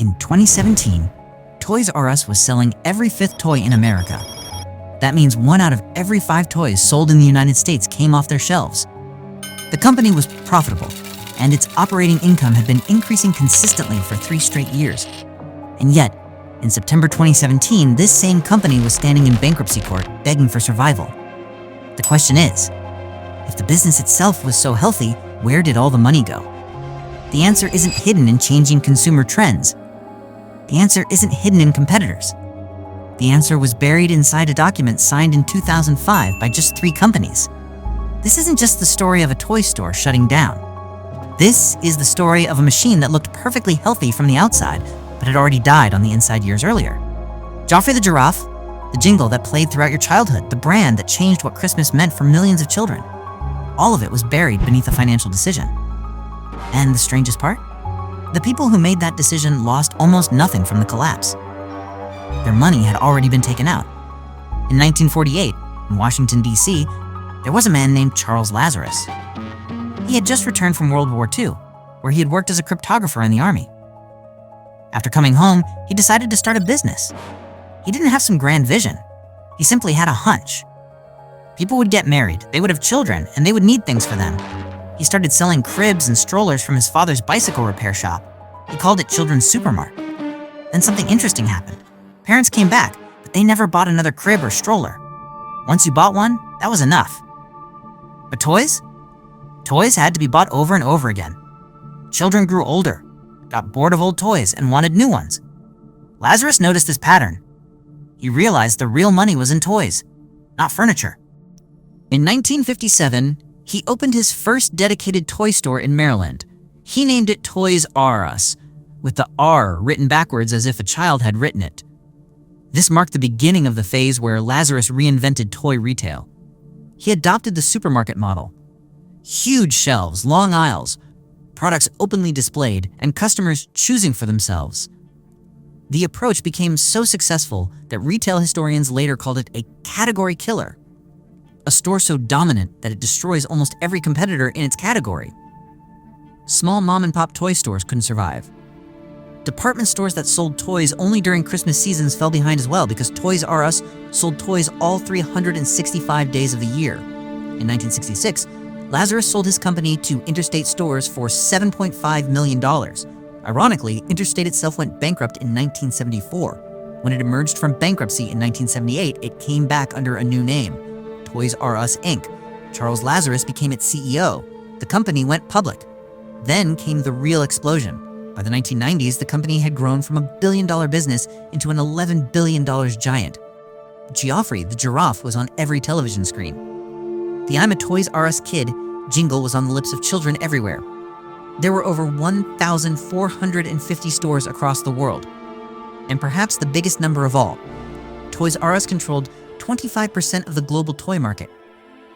In 2017, Toys R Us was selling every fifth toy in America. That means 1 out of every 5 toys sold in the United States came off their shelves. The company was profitable, and its operating income had been increasing consistently for 3 straight years. And yet, in September 2017, this same company was standing in bankruptcy court begging for survival. The question is, if the business itself was so healthy, where did all the money go? The answer isn't hidden in changing consumer trends. The answer isn't hidden in competitors. The answer was buried inside a document signed in 2005 by just 3 companies. This isn't just the story of a toy store shutting down. This is the story of a machine that looked perfectly healthy from the outside, but had already died on the inside years earlier. Geoffrey the giraffe, the jingle that played throughout your childhood, the brand that changed what Christmas meant for millions of children. All of it was buried beneath a financial decision. And the strangest part? The people who made that decision lost almost nothing from the collapse. Their money had already been taken out. In 1948, in Washington, D.C., there was a man named Charles Lazarus. He had just returned from World War II, where he had worked as a cryptographer in the army. After coming home, he decided to start a business. He didn't have some grand vision. He simply had a hunch. People would get married, they would have children, and they would need things for them. He started selling cribs and strollers from his father's bicycle repair shop. He called it Children's Supermart. Then something interesting happened. Parents came back, but they never bought another crib or stroller. Once you bought one, that was enough. But toys? Toys had to be bought over and over again. Children grew older, got bored of old toys, and wanted new ones. Lazarus noticed this pattern. He realized the real money was in toys, not furniture. In 1957, he opened his first dedicated toy store in Maryland. He named it Toys R Us, with the R written backwards as if a child had written it. This marked the beginning of the phase where Lazarus reinvented toy retail. He adopted the supermarket model. Huge shelves, long aisles, products openly displayed, and customers choosing for themselves. The approach became so successful that retail historians later called it a category killer. A store so dominant that it destroys almost every competitor in its category. Small mom-and-pop toy stores couldn't survive. Department stores that sold toys only during Christmas seasons fell behind as well because Toys R Us sold toys all 365 days of the year. In 1966, Lazarus sold his company to Interstate Stores for $7.5 million. Ironically, Interstate itself went bankrupt in 1974. When it emerged from bankruptcy in 1978, it came back under a new name, Toys R Us, Inc. Charles Lazarus became its CEO. The company went public. Then came the real explosion. By the 1990s, the company had grown from a billion-dollar business into an $11 billion giant. Geoffrey, the giraffe, was on every television screen. The "I'm a Toys R Us kid" jingle was on the lips of children everywhere. There were over 1,450 stores across the world. And perhaps the biggest number of all, Toys R Us controlled 25% of the global toy market.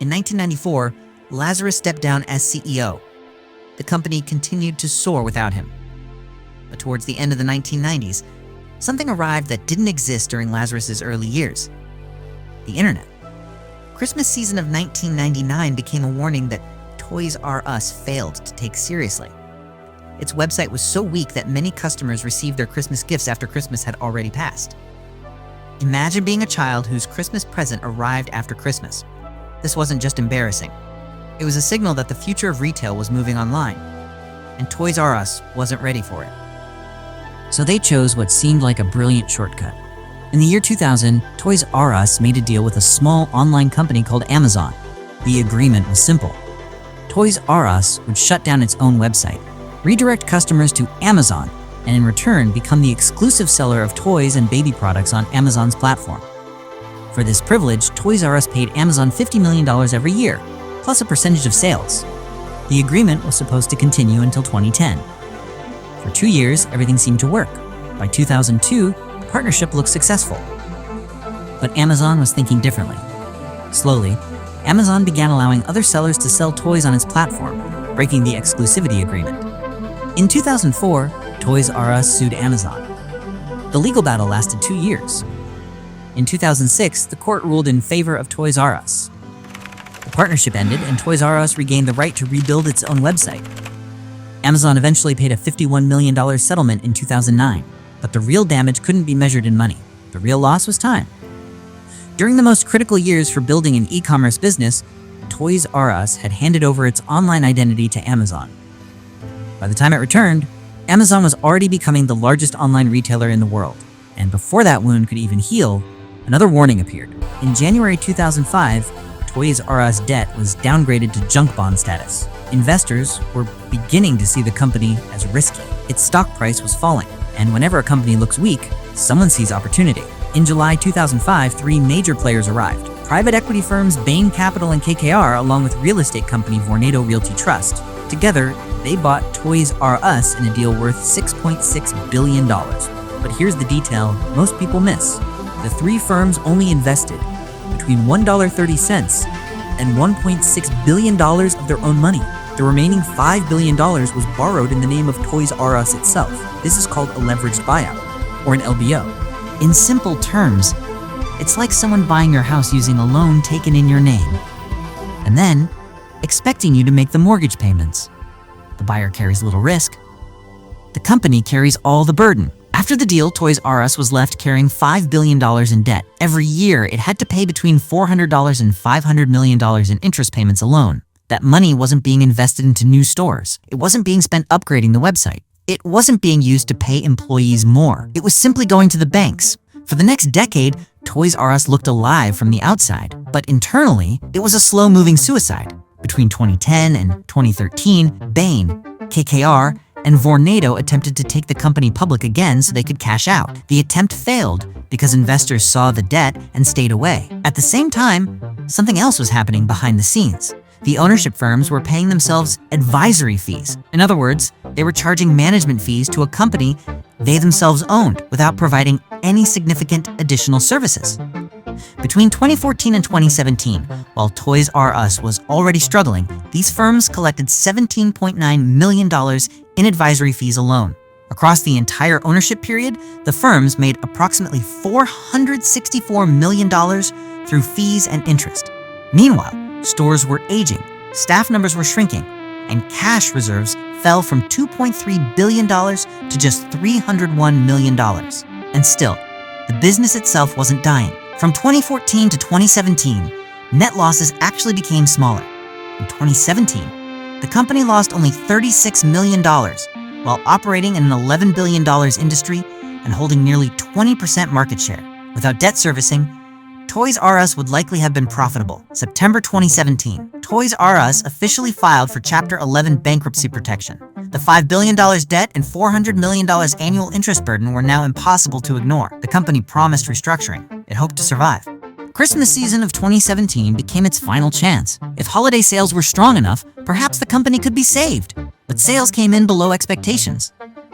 In 1994, Lazarus stepped down as CEO. The company continued to soar without him. But towards the end of the 1990s, something arrived that didn't exist during Lazarus's early years: the internet. Christmas season of 1999 became a warning that Toys R Us failed to take seriously. Its website was so weak that many customers received their Christmas gifts after Christmas had already passed. Imagine being a child whose Christmas present arrived after Christmas. This wasn't just embarrassing. It was a signal that the future of retail was moving online, and Toys R Us wasn't ready for it. So they chose what seemed like a brilliant shortcut. In the year 2000, Toys R Us made a deal with a small online company called Amazon. The agreement was simple. Toys R Us would shut down its own website, redirect customers to Amazon, and in return become the exclusive seller of toys and baby products on Amazon's platform. For this privilege, Toys R Us paid Amazon $50 million every year, plus a percentage of sales. The agreement was supposed to continue until 2010. For 2 years, everything seemed to work. By 2002, the partnership looked successful. But Amazon was thinking differently. Slowly, Amazon began allowing other sellers to sell toys on its platform, breaking the exclusivity agreement. In 2004, Toys R Us sued Amazon. The legal battle lasted 2 years. In 2006, the court ruled in favor of Toys R Us. The partnership ended, and Toys R Us regained the right to rebuild its own website. Amazon eventually paid a $51 million settlement in 2009, but the real damage couldn't be measured in money. The real loss was time. During the most critical years for building an e-commerce business, Toys R Us had handed over its online identity to Amazon. By the time it returned, Amazon was already becoming the largest online retailer in the world. And before that wound could even heal, another warning appeared. In January 2005, Toys R Us debt was downgraded to junk bond status. Investors were beginning to see the company as risky. Its stock price was falling, and whenever a company looks weak, someone sees opportunity. In July 2005, three major players arrived. Private equity firms Bain Capital and KKR, along with real estate company Vornado Realty Trust. Together, they bought Toys R Us in a deal worth $6.6 billion. But here's the detail most people miss. The three firms only invested between $1.30 and $1.6 billion of their own money. The remaining $5 billion was borrowed in the name of Toys R Us itself. This is called a leveraged buyout, or an LBO. In simple terms, it's like someone buying your house using a loan taken in your name, and then expecting you to make the mortgage payments. The buyer carries little risk. The company carries all the burden. After the deal, Toys R Us was left carrying $5 billion in debt. Every year, it had to pay between $400 and $500 million in interest payments alone. That money wasn't being invested into new stores. It wasn't being spent upgrading the website. It wasn't being used to pay employees more. It was simply going to the banks. For the next decade, Toys R Us looked alive from the outside, but internally, it was a slow-moving suicide. Between 2010 and 2013, Bain, KKR, and Vornado attempted to take the company public again so they could cash out. The attempt failed because investors saw the debt and stayed away. At the same time, something else was happening behind the scenes. The ownership firms were paying themselves advisory fees. In other words, they were charging management fees to a company they themselves owned without providing any significant additional services. Between 2014 and 2017, while Toys R Us was already struggling, these firms collected $17.9 million in advisory fees alone. Across the entire ownership period, the firms made approximately $464 million through fees and interest. Meanwhile, stores were aging, staff numbers were shrinking, and cash reserves fell from $2.3 billion to just $301 million. And still, the business itself wasn't dying. From 2014 to 2017, net losses actually became smaller. In 2017, the company lost only $36 million while operating in an $11 billion industry and holding nearly 20% market share. Without debt servicing, Toys R Us would likely have been profitable. September 2017, Toys R Us officially filed for Chapter 11 bankruptcy protection. The $5 billion debt and $400 million annual interest burden were now impossible to ignore. The company promised restructuring. It hoped to survive. Christmas season of 2017 became its final chance. If holiday sales were strong enough, perhaps the company could be saved. But sales came in below expectations.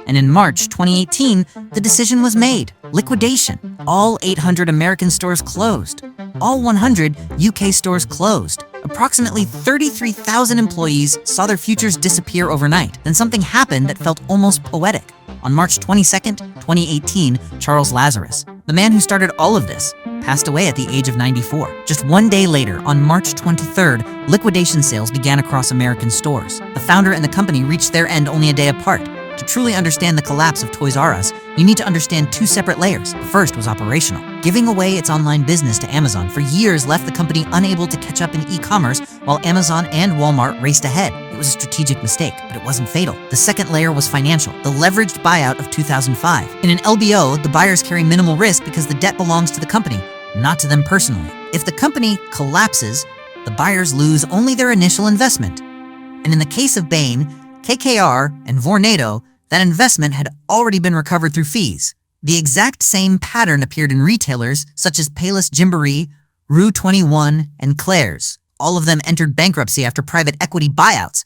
And in March 2018, the decision was made. Liquidation. All 800 American stores closed. All 100 UK stores closed. Approximately 33,000 employees saw their futures disappear overnight. Then something happened that felt almost poetic. On March 22nd, 2018, Charles Lazarus, the man who started all of this, passed away at the age of 94. Just one day later, on March 23rd, liquidation sales began across American stores. The founder and the company reached their end only a day apart. To truly understand the collapse of Toys R Us, you need to understand two separate layers. The first was operational. Giving away its online business to Amazon for years left the company unable to catch up in e-commerce while Amazon and Walmart raced ahead. It was a strategic mistake, but it wasn't fatal. The second layer was financial, the leveraged buyout of 2005. In an LBO, the buyers carry minimal risk because the debt belongs to the company, not to them personally. If the company collapses, the buyers lose only their initial investment. And in the case of Bain, KKR, and Vornado, that investment had already been recovered through fees. The exact same pattern appeared in retailers such as Payless Gymboree, Rue 21, and Claire's. All of them entered bankruptcy after private equity buyouts.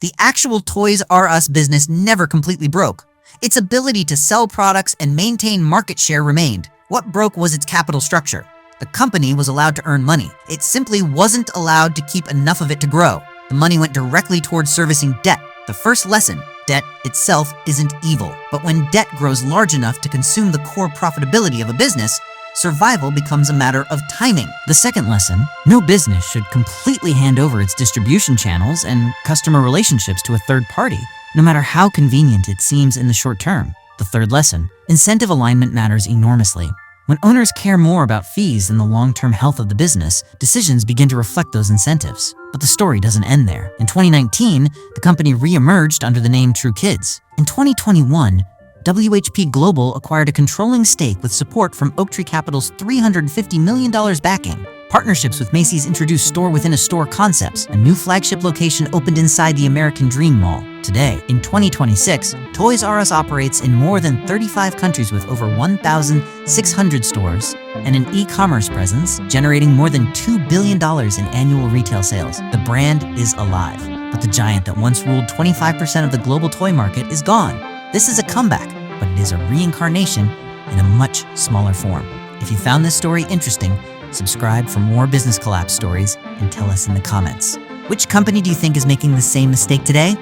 The actual Toys R Us business never completely broke. Its ability to sell products and maintain market share remained. What broke was its capital structure. The company was allowed to earn money. It simply wasn't allowed to keep enough of it to grow. The money went directly towards servicing debt. The first lesson, debt itself isn't evil. But when debt grows large enough to consume the core profitability of a business, survival becomes a matter of timing. The second lesson, no business should completely hand over its distribution channels and customer relationships to a third party. no matter how convenient it seems in the short term. The third lesson: incentive alignment matters enormously. When owners care more about fees than the long-term health of the business, decisions begin to reflect those incentives. But the story doesn't end there. In 2019, the company re-emerged under the name True Kids. In 2021, WHP Global acquired a controlling stake with support from Oaktree Capital's $350 million backing. Partnerships with Macy's introduced store-within-a-store concepts. A new flagship location opened inside the American Dream Mall. Today, in 2026, Toys R Us operates in more than 35 countries with over 1,600 stores and an e-commerce presence, generating more than $2 billion in annual retail sales. The brand is alive, but the giant that once ruled 25% of the global toy market is gone. This is a comeback, but it is a reincarnation in a much smaller form. If you found this story interesting, subscribe for more business collapse stories and tell us in the comments. Which company do you think is making the same mistake today?